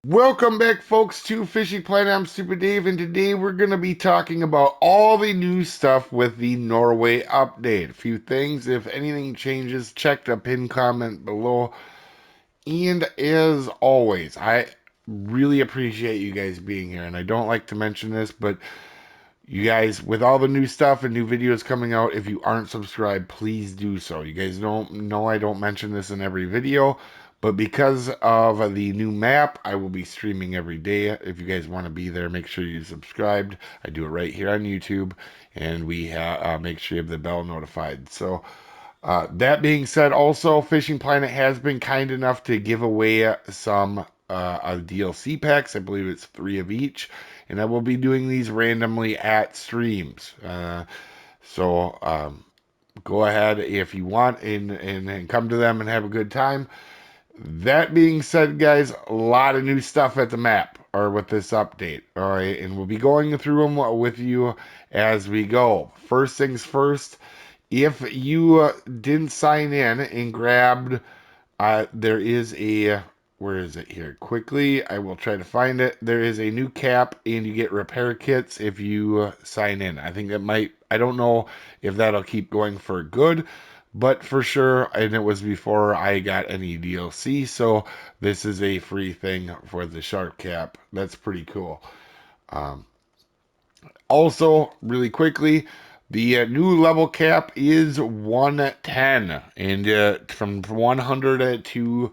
Welcome back, folks, to Fishing Planet. I'm Soopa-Dave, and today we're going to be talking about all the new stuff with the Norway update. A few things. If anything changes, check the pinned comment below. And as always, I really appreciate you guys being here. And I don't like to mention this, but you guys, with all the new stuff and new videos coming out, if you aren't subscribed, please do so. You guys don't know I don't mention this in every video, but because of the new map, I will be streaming every day. If you guys want to be there, make sure you're subscribed. I do it right here on YouTube, and we make sure you have the bell notified. So, that being said, also, Fishing Planet has been kind enough to give away some DLC packs. I believe it's 3 of each. And I will be doing these randomly at streams. So go ahead if you want and come to them and have a good time. That being said, guys, a lot of new stuff at the map or with this update. All right. And we'll be going through them with you as we go. First things first. If you didn't sign in and grabbed, there is a, where is it here? Quickly, I will try to find it. There is a new cap, and you get repair kits if you sign in. I think that might, I don't know if that'll keep going for good, but for sure, and it was before I got any DLC, so this is a free thing for the shark cap. That's pretty cool. Um, Also, really quickly, the new level cap is 110, and from 100 to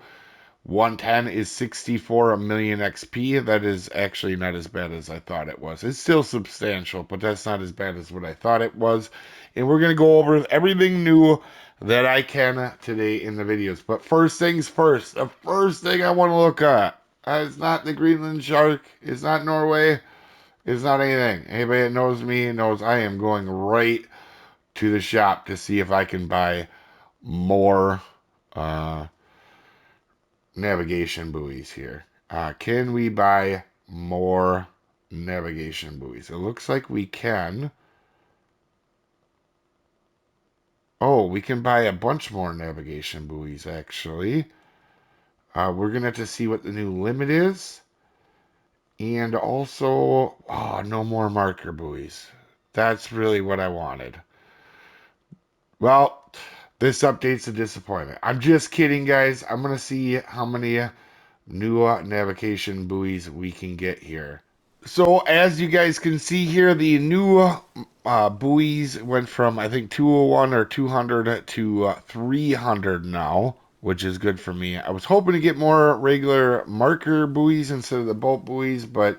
110 is 64 million XP. That is actually not as bad as I thought it was. It's still substantial, but that's not as bad as what I thought it was. And we're going to go over everything new that I can today in the videos. But first things first, the first thing I want to look at is not the Greenland shark, it's not Norway. It's not anything. Anybody that knows me knows I am going right to the shop to see if I can buy more uh, navigation buoys here. Can we buy more navigation buoys? It looks like we can. Oh, we can buy a bunch more navigation buoys, actually. We're going to have to see what the new limit is. And also, oh, no more marker buoys. That's really what I wanted. Well, this update's a disappointment. I'm just kidding, guys. I'm going to see how many new navigation buoys we can get here. So, as you guys can see here, the new buoys went from, I think, 201 or 200 to 300 now, which is good for me. I was hoping to get more regular marker buoys instead of the boat buoys, but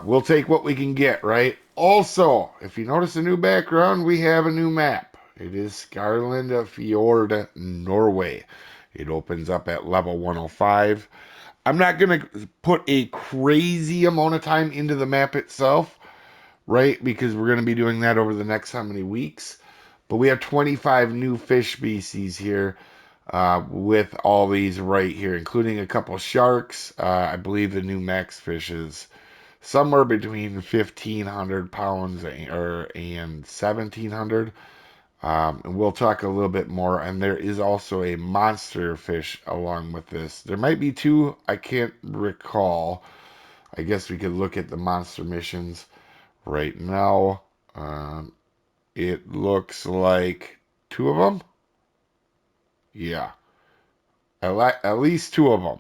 we'll take what we can get, right? Also, if you notice a new background, we have a new map. It is Scarland Fjord, Norway. It opens up at level 105. I'm not going to put a crazy amount of time into the map itself, right? Because we're going to be doing that over the next how many weeks. But we have 25 new fish species here with all these right here, including a couple sharks. I believe the new max fish is somewhere between 1,500 pounds and 1,700. And we'll talk a little bit more. And there is also a monster fish along with this. There might be two. I can't recall. I guess we could look at the monster missions right now. It looks like two of them. Yeah, at least two of them.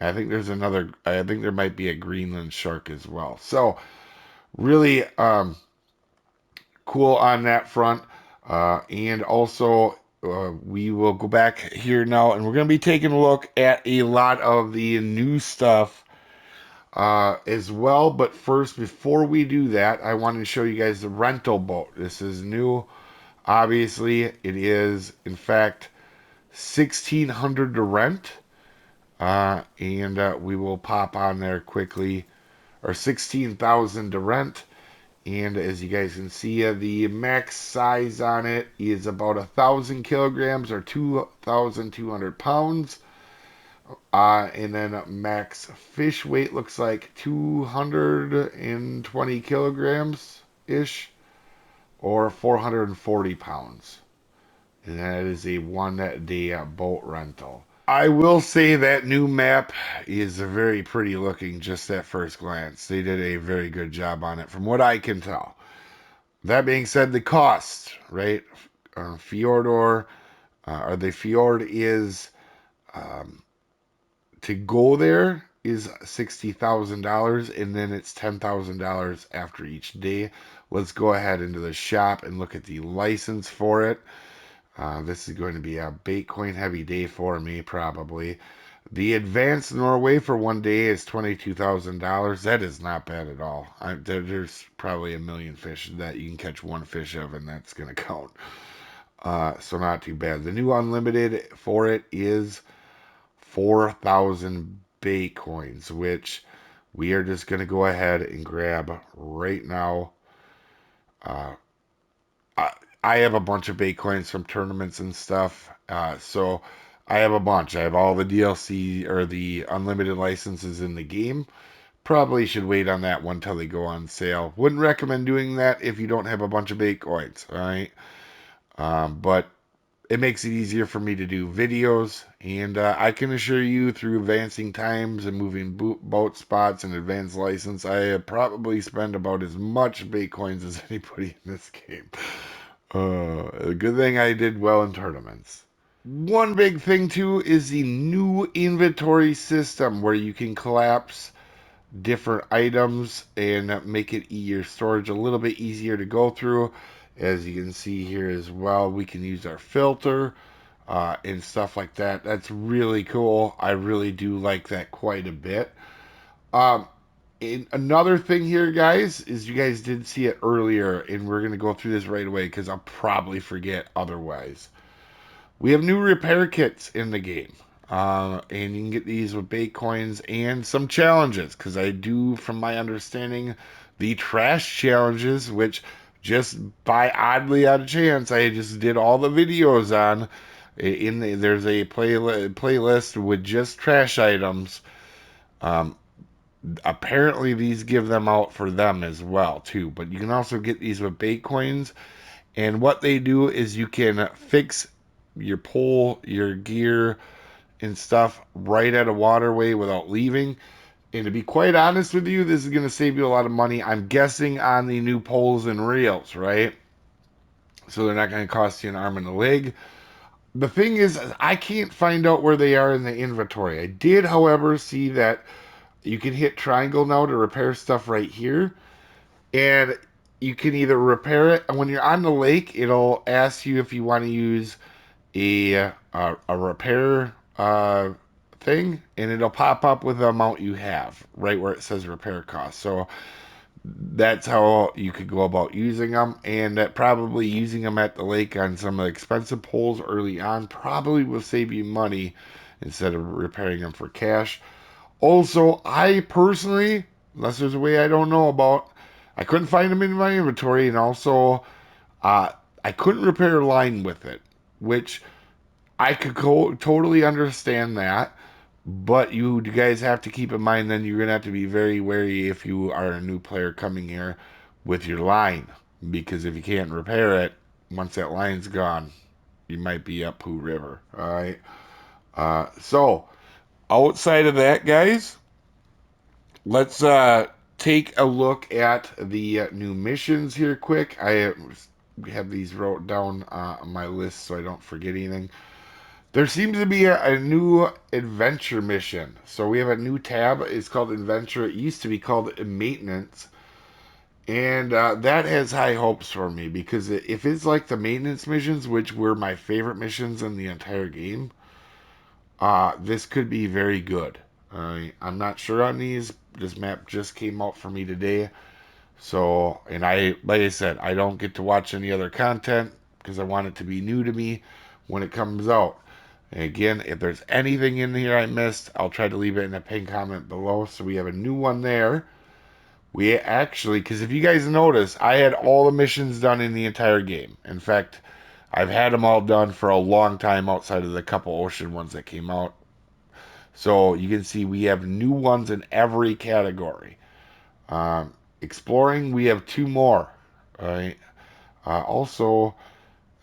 I think there's another. I think there might be a Greenland shark as well. So really cool on that front. And also, we will go back here now, and we're going to be taking a look at a lot of the new stuff as well. But first, before we do that, I want to show you guys the rental boat. This is new. Obviously, it is, in fact, 1,600 to rent. And we will pop on there quickly, or 16,000 to rent. And as you guys can see, the max size on it is about 1,000 kilograms or 2,200 pounds. And then max fish weight looks like 220 kilograms ish or 440 pounds. And that is a 1 day boat rental. I will say that new map is very pretty looking just at first glance. They did a very good job on it from what I can tell. That being said, the cost, right? Fjordor, or the Fjord is um, to go there is $60,000 and then it's $10,000 after each day. Let's go ahead into the shop and look at the license for it. This is going to be a Baitcoin heavy day for me, probably. The advanced Norway for one day is $22,000. That is not bad at all. There's probably a million fish that you can catch one fish of, and that's going to count. So not too bad. The new unlimited for it is 4,000 Baitcoins, which we are just going to go ahead and grab right now. Uh, I, I have a bunch of Baitcoins from tournaments and stuff. So I have a bunch. I have all the DLC or the unlimited licenses in the game. Probably should wait on that one till they go on sale. Wouldn't recommend doing that if you don't have a bunch of Baitcoins, all right? But it makes it easier for me to do videos, and I can assure you through advancing times and moving boat spots and advanced license, I have probably spent about as much Bitcoins as anybody in this game. A good thing I did well in tournaments. One big thing too is the new inventory system where you can collapse different items and make it your storage a little bit easier to go through. As you can see here as well, we can use our filter and stuff like that. That's really cool. I really do like that quite a bit. Um, and another thing here, guys, is you guys did see it earlier, and we're going to go through this right away because I'll probably forget otherwise. We have new repair kits in the game. And you can get these with Baitcoins and some challenges, because I do, from my understanding, the trash challenges, which just by oddly out of chance, I just did all the videos on. There's a playlist with just trash items. Um, Apparently, these give them out for them as well too. But you can also get these with Baitcoins, and what they do is you can fix your pole, your gear, and stuff right at a waterway without leaving. And to be quite honest with you, this is going to save you a lot of money. I'm guessing on the new poles and reels, right? So they're not going to cost you an arm and a leg. The thing is, I can't find out where they are in the inventory. I did, however, see that you can hit triangle now to repair stuff right here. And you can either repair it, and when you're on the lake, it'll ask you if you want to use a repair thing, and it'll pop up with the amount you have right where it says repair cost. So that's how you could go about using them, and that probably using them at the lake on some of the expensive poles early on probably will save you money instead of repairing them for cash. Also, I personally, unless there's a way I don't know about, I couldn't find them in my inventory, and also uh, I couldn't repair a line with it, which I could totally understand that, but you guys have to keep in mind then you're gonna have to be very wary if you are a new player coming here with your line, because if you can't repair it, once that line's gone, you might be up Pooh River. All right. So outside of that, guys, let's take a look at the new missions here quick. I have these wrote down on my list so I don't forget anything. There seems to be a new adventure mission. So we have a new tab. It's called Adventure. It used to be called Maintenance. And that has high hopes for me because if it's like the maintenance missions, which were my favorite missions in the entire game, this could be very good. I'm not sure on these. This map just came out for me today. So, and like I said, I don't get to watch any other content because I want it to be new to me when it comes out. And again, if there's anything in here I missed, I'll try to leave it in a pinned comment below. So we have a new one there. We actually, because if you guys notice, I had all the missions done in the entire game. In fact, I've had them all done for a long time outside of the couple ocean ones that came out. So you can see we have new ones in every category. Exploring, we have two more. All right. Also,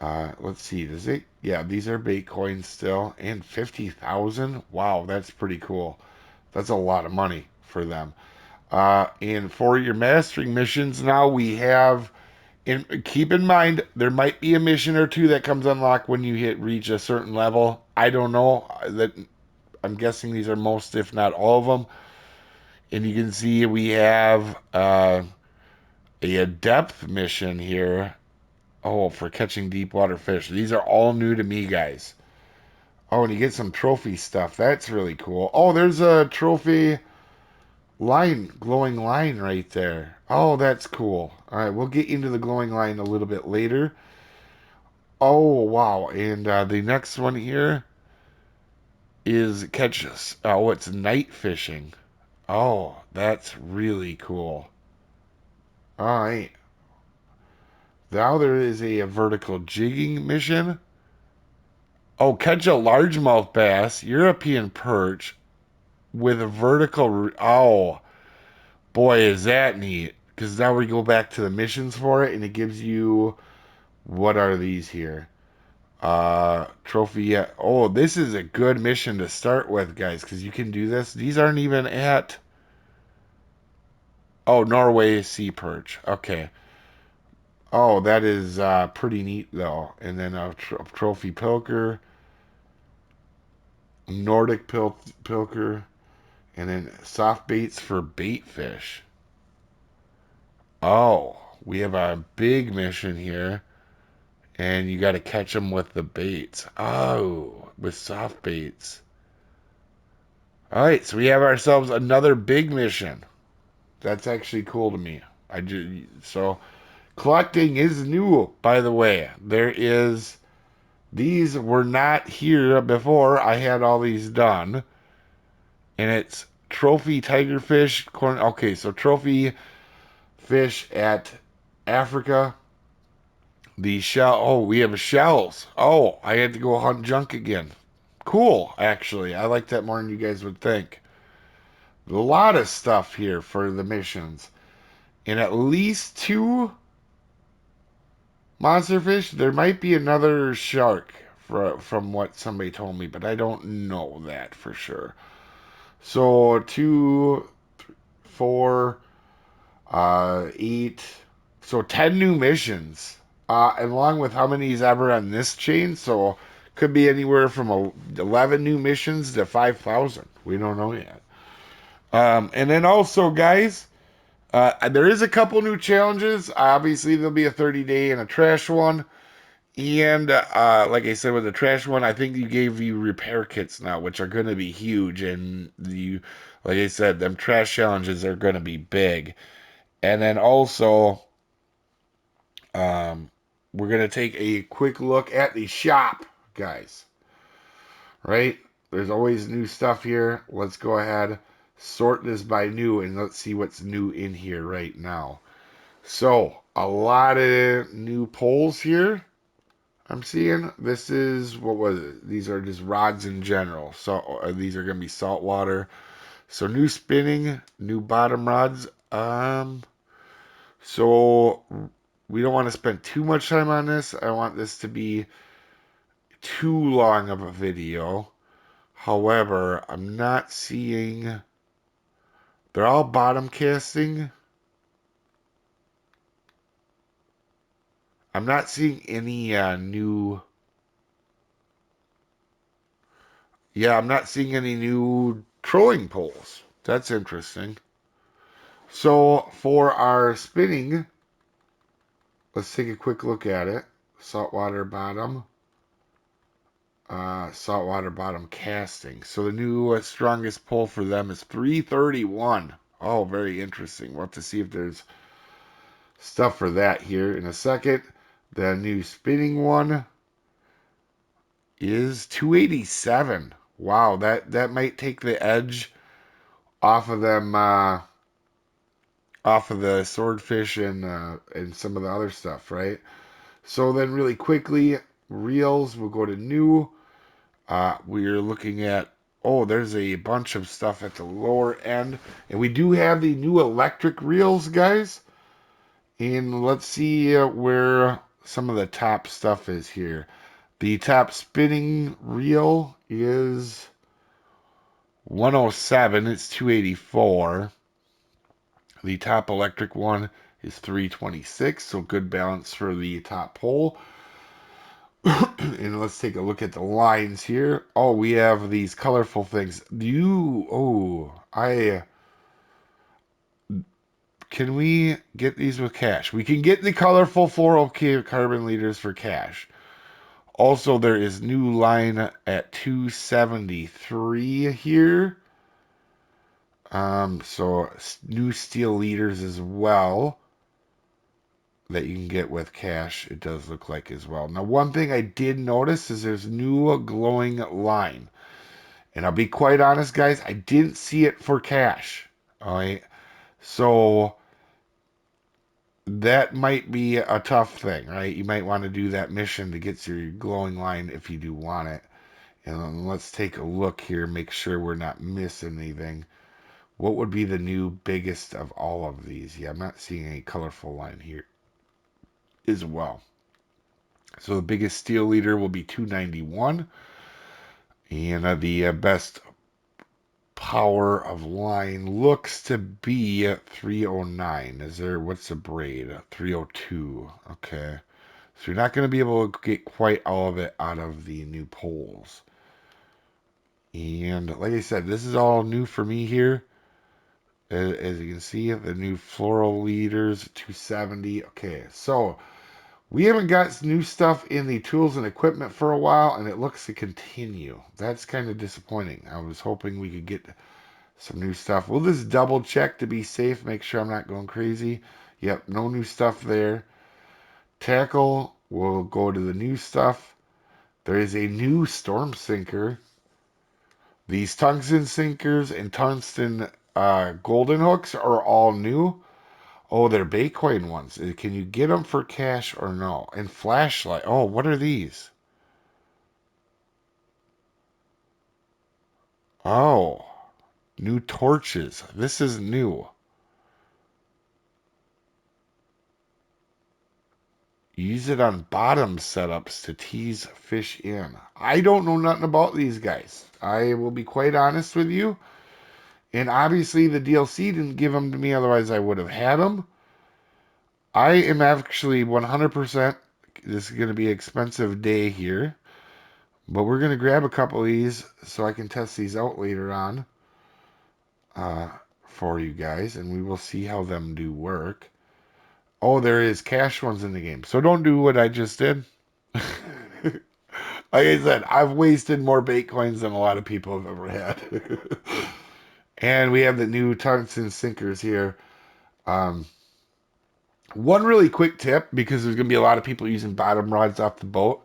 Let's see. Does it? Yeah, these are bait coins still, and 50,000. Wow, that's pretty cool. That's a lot of money for them. And for your mastering missions, now we have. And keep in mind, there might be a mission or two that comes unlocked when you reach a certain level. I don't know. That I'm guessing these are most, if not all of them. And you can see we have a depth mission here. Oh, for catching deep water fish. These are all new to me, guys. Oh, and you get some trophy stuff. That's really cool. Oh, there's a trophy line, glowing line right there. Oh, that's cool. All right, we'll get into the glowing line a little bit later. Oh, wow. And the next one here is catch us. Oh, it's night fishing. Oh, that's really cool. All right. Now there is a vertical jigging mission. Oh, catch a largemouth bass, European perch with a vertical. Oh, boy, is that neat. Because now we go back to the missions for it, and it gives you. What are these here? Trophy. Yeah. Oh, this is a good mission to start with, guys, because you can do this. These aren't even at. Oh, Norway sea perch. Okay. Oh, that is pretty neat though. And then a trophy pilker, Nordic pilker, and then soft baits for bait fish. Oh, we have a big mission here, and you got to catch them with the baits. Oh, with soft baits. All right, so we have ourselves another big mission. That's actually cool to me. I just so collecting is new, by the way. There is these were not here before. I had all these done, and it's trophy tigerfish. Corn. Okay, so trophy fish at Africa. The shell. Oh, we have shells. Oh, I had to go hunt junk again. Cool, actually. I like that more than you guys would think. A lot of stuff here for the missions. And at least two monster fish. There might be another shark from what somebody told me, but I don't know that for sure. So two, four, eight. So 10 new missions. Along with how many is ever on this chain. So could be anywhere from 11 new missions to 5,000. We don't know yet. And then also, guys, there is a couple new challenges. Obviously, there'll be a 30-day and a trash one. And like I said, with the trash one, I think you gave you repair kits now, which are going to be huge. And like I said, them trash challenges are going to be big. And then also, um, we're going to take a quick look at the shop, guys. Right? There's always new stuff here. Let's go ahead, sort this by new, and let's see what's new in here right now. So, a lot of new poles here. I'm seeing this is what was it? These are just rods in general. So these are gonna be saltwater. So new spinning, new bottom rods. So we don't want to spend too much time on this. I want this to be too long of a video. However, I'm not seeing. They're all bottom casting. I'm not seeing any new. Yeah, I'm not seeing any new trolling poles. That's interesting. So for our spinning, let's take a quick look at it. Saltwater bottom casting. So the new strongest pull for them is 331. Oh, very interesting. We'll have to see if there's stuff for that here in a second. The new spinning one is 287. Wow, that might take the edge off of them, off of the swordfish and some of the other stuff, right? So then, really quickly, reels. We'll go to new. We're looking at. Oh, there's a bunch of stuff at the lower end, and we do have the new electric reels, guys. And let's see where some of the top stuff is here. The top spinning reel is 107. It's 284. The top electric one is 326, so good balance for the top pole. And let's take a look at the lines here. Oh, we have these colorful things. Can we get these with cash? We can get the colorful fluorocarbon liters for cash. Also, there is new line at 273 here. So new steel liters as well that you can get with cash, it does look like as well. Now, one thing I did notice is there's new glowing line. And I'll be quite honest, guys, I didn't see it for cash. All right. So that might be a tough thing, right? You might want to do that mission to get your glowing line if you do want it. And let's take a look here, make sure we're not missing anything. What would be the new biggest of all of these? Yeah, I'm not seeing any colorful line here as well. So the biggest steel leader will be 291. And the best power of line looks to be 309. What's the braid? 302. Okay. So you're not going to be able to get quite all of it out of the new poles. And like I said, this is all new for me here. As you can see, the new floral leaders, 270. Okay, so we haven't got new stuff in the tools and equipment for a while, and it looks to continue. That's kind of disappointing. I was hoping we could get some new stuff. We'll just double check to be safe, make sure I'm not going crazy. Yep, no new stuff there. Tackle, we'll go to the new stuff. There is a new storm sinker. These tungsten sinkers and tungsten golden hooks are all new. Oh, they're Bitcoin ones. Can you get them for cash or no? And flashlight. Oh, what are these? Oh, new torches. This is new. Use it on bottom setups to tease fish in. I don't know nothing about these guys. I will be quite honest with you. And obviously the DLC didn't give them to me, otherwise I would have had them. I am actually 100%. This is going to be an expensive day here. But we're going to grab a couple of these so I can test these out later on uh, for you guys. And we will see how them do work. Oh, there is cash ones in the game. So don't do what I just did. Like I said, I've wasted more Bitcoins than a lot of people have ever had. And we have the new tungsten sinkers here. Um, One really quick tip, because there's going to be a lot of people using bottom rods off the boat.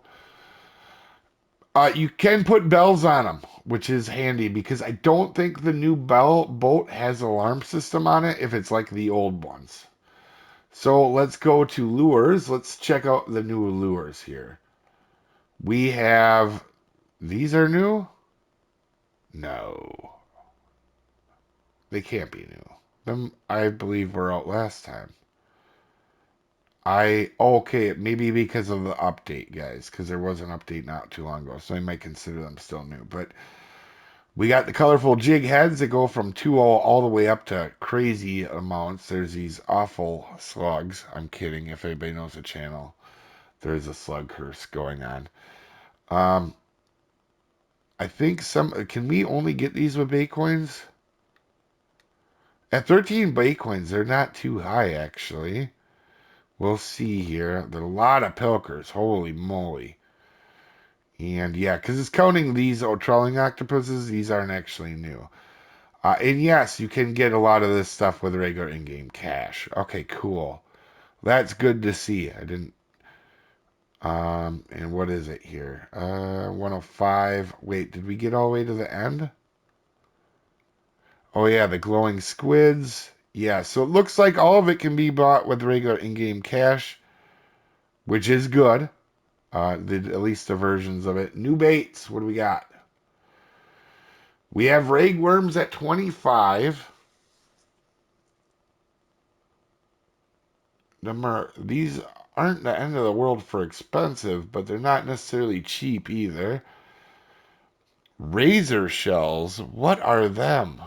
You can put bells on them, which is handy because I don't think the new bell boat has an alarm system on it if it's like the old ones. So let's go to lures. Let's check out the new lures here. We have, these are new? No, they can't be new. Them, I believe, were out last time. Okay, maybe because of the update, guys, because there was an update not too long ago, so I might consider them still new. But we got the colorful jig heads that go from 2 all the way up to crazy amounts. There's these awful slugs. I'm kidding. If anybody knows the channel, there's a slug curse going on. Um, I think can we only get these with Bitcoins? At 13 Bitcoins, they're not too high, actually. We'll see here. There are a lot of pilkers. Holy moly. And yeah, because it's counting these trolling octopuses. These aren't actually new. And yes, you can get a lot of this stuff with regular in-game cash. Okay, cool. That's good to see. I didn't. And what is it here? 105. Wait, did we get all the way to the end? Oh yeah, the glowing squids. Yeah, so it looks like all of it can be bought with regular in-game cash, which is good. At least the versions of it. New baits. What do we got? We have ragworms at 25. These aren't the end of the world for expensive, but they're not necessarily cheap either. Razor shells, what are them?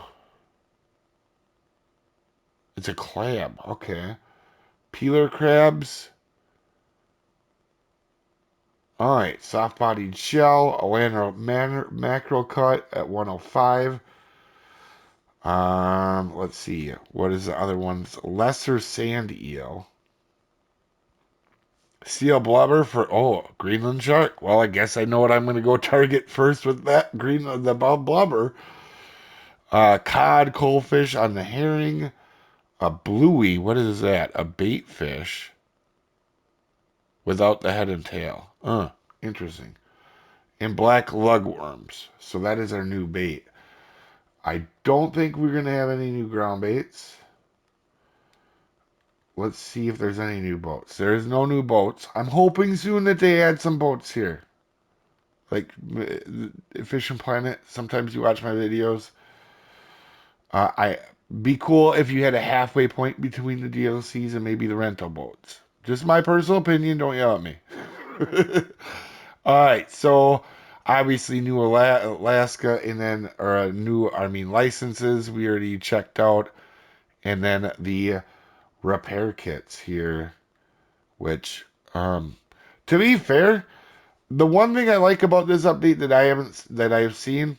It's a clam, okay. Peeler crabs. Alright, soft-bodied shell, mackerel cut at 105. Let's see. What is the other ones? Lesser sand eel. Seal blubber for Greenland shark. Well, I guess I know what I'm going to go target first with that the blubber. Cod, coalfish on the herring. A bluey. What is that? A bait fish without the head and tail. Interesting. And black lugworms. So that is our new bait. I don't think we're going to have any new ground baits. Let's see if there's any new boats. There is no new boats. I'm hoping soon that they add some boats here. Like Fishing Planet. Sometimes you watch my videos. I be cool if you had a halfway point between the DLCs and maybe the rental boats. Just my personal opinion. Don't yell at me. All right. So obviously new Alaska and then licenses we already checked out, and then the repair kits here, which to be fair, the one thing I like about this update that I've seen,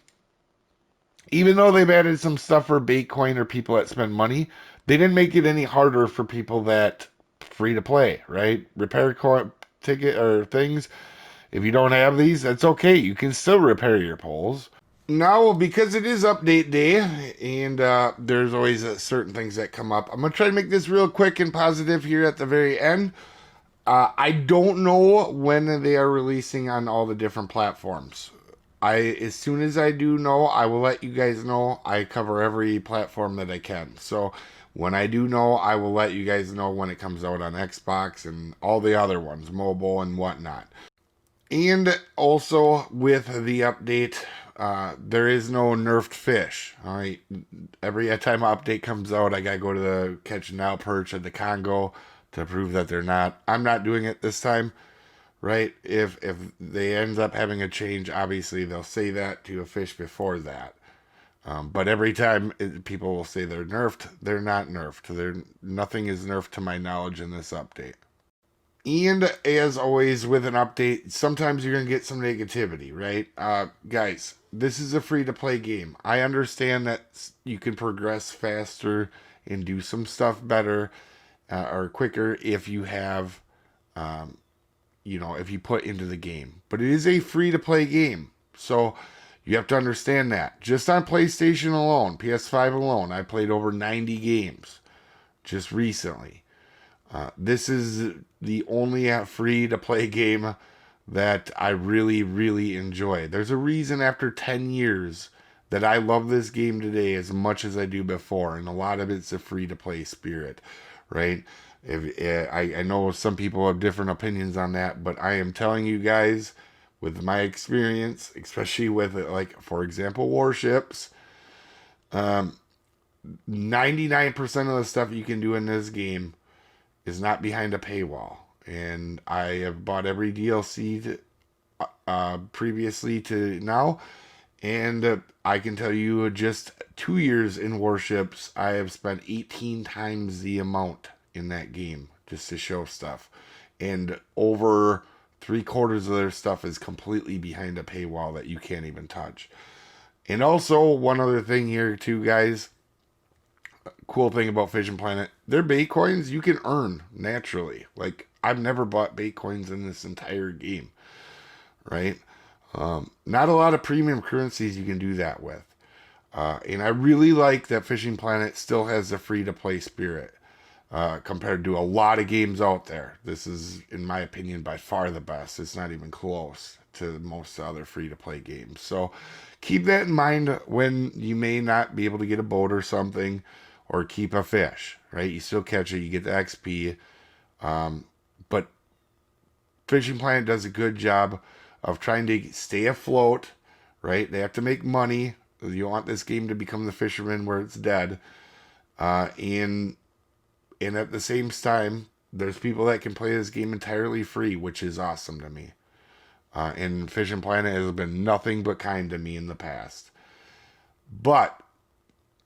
even though they've added some stuff for Baitcoin or people that spend money, they didn't make it any harder for people that free to play, right? Repair ticket or things. If you don't have these, that's okay. You can still repair your poles. Now, because it is update day, and there's always certain things that come up, I'm going to try to make this real quick and positive here at the very end. I don't know when they are releasing on all the different platforms. As soon as I do know, I will let you guys know. I cover every platform that I can. So when I do know, I will let you guys know when it comes out on Xbox and all the other ones, mobile and whatnot. And also with the update, there is no nerfed fish. All right, every time an update comes out, I gotta go to the catch and now perch at the Congo to prove that they're not. I'm not doing it this time, right? If they end up having a change, obviously they'll say that to a fish before that. But every time people will say they're nerfed, they're not nerfed. Nothing is nerfed to my knowledge in this update. And as always with an update, sometimes you're going to get some negativity, right? Guys, this is a free-to-play game. I understand that you can progress faster and do some stuff better or quicker if you have, if you put into the game. But it is a free-to-play game. So you have to understand that. Just on PlayStation alone, PS5 alone, I played over 90 games just recently. This is the only free-to-play game that I really, really enjoy. There's a reason after 10 years that I love this game today as much as I do before, and a lot of it's a free-to-play spirit, right? I know some people have different opinions on that, but I am telling you guys, with my experience, especially with, like, for example, warships, 99% of the stuff you can do in this game is not behind a paywall. And I have bought every DLC previously to now. And I can tell you, just 2 years in Warships, I have spent 18 times the amount in that game just to show stuff. And over 3/4 of their stuff is completely behind a paywall that you can't even touch. And also, one other thing here, too, guys. Cool thing about Fishing Planet, their bait coins you can earn naturally. Like, I've never bought bait coins in this entire game, right? Not a lot of premium currencies you can do that with. And I really like that Fishing Planet still has the free-to-play spirit compared to a lot of games out there. This is, in my opinion, by far the best. It's not even close to most other free-to-play games. So keep that in mind when you may not be able to get a boat or something, or keep a fish, right? You still catch it, you get the XP. But Fishing Planet does a good job of trying to stay afloat, right? They have to make money. You want this game to become the fisherman where it's dead. And at the same time, there's people that can play this game entirely free, which is awesome to me. And Fishing Planet has been nothing but kind to me in the past. But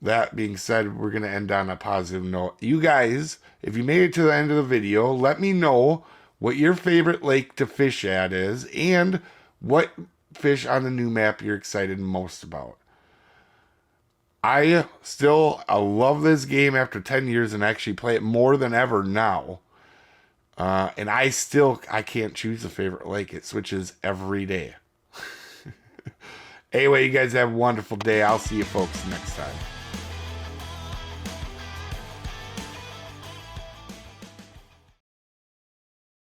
that being said, we're going to end on a positive note. You guys, if you made it to the end of the video, let me know what your favorite lake to fish at is and what fish on the new map you're excited most about. I love this game after 10 years and actually play it more than ever now. And I can't choose a favorite lake. It switches every day. Anyway, you guys have a wonderful day. I'll see you folks next time.